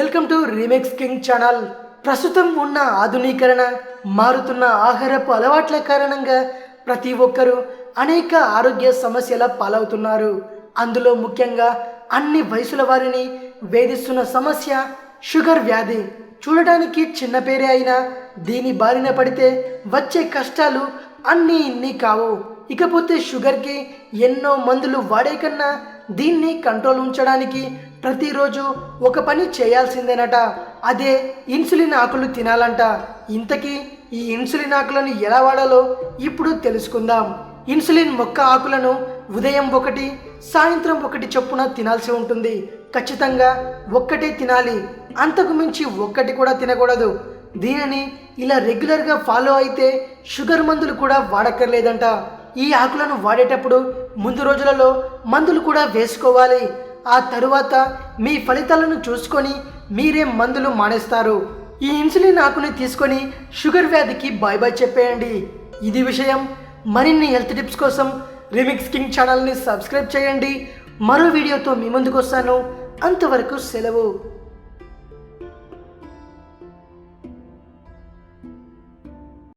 Welcome to remix king channel. ప్రస్తుతం ఉన్న ఆధునీకరణ, మారుతున్న ఆహారపు అలవాట్ల కారణంగా ప్రతి ఒక్కరూ అనేక ఆరోగ్య సమస్యల పాలవుతున్నారు. అందులో ముఖ్యంగా అన్ని వయసుల వారిని వేధిస్తున్న సమస్య షుగర్ వ్యాధి. చూడడానికి చిన్న పేరే అయినా దీని బారిన పడితే వచ్చే కష్టాలు అన్నీ ఇన్ని కావు. ఇకపోతే షుగర్కి ఎన్నో మందులు వాడే కన్నా దీన్ని కంట్రోల్ ఉంచడానికి ప్రతిరోజు ఒక పని చేయాల్సిందేనట. అదే ఇన్సులిన్ ఆకులు తినాలంట. ఇంతకీ ఈ ఇన్సులిన్ ఆకులను ఎలా వాడాలో ఇప్పుడు తెలుసుకుందాం. ఇన్సులిన్ మొక్క ఆకులను ఉదయం ఒకటి, సాయంత్రం ఒకటి చొప్పున తినాల్సి ఉంటుంది. ఖచ్చితంగా ఒక్కటే తినాలి, అంతకు మించి ఒక్కటి కూడా తినకూడదు. దీనిని ఇలా రెగ్యులర్గా ఫాలో అయితే షుగర్ మందులు కూడా వాడక్కర్లేదంట. ఈ ఆకులను వాడేటప్పుడు ముందు రోజులలో మందులు కూడా వేసుకోవాలి. ఆ తరువాత మీ ఫలితాలను చూసుకొని మీరే మందులు మానేస్తారు. ఈ ఇన్సులిన్ ఆకుని తీసుకొని షుగర్ వ్యాధికి బాయ్ బాయ్ చెప్పేయండి. ఇది విషయం. మరిన్ని హెల్త్ టిప్స్ కోసం రీమిక్స్ కింగ్ ఛానల్ని సబ్స్క్రైబ్ చేయండి. మరో వీడియోతో మీ ముందుకు వస్తాను. అంతవరకు సెలవు.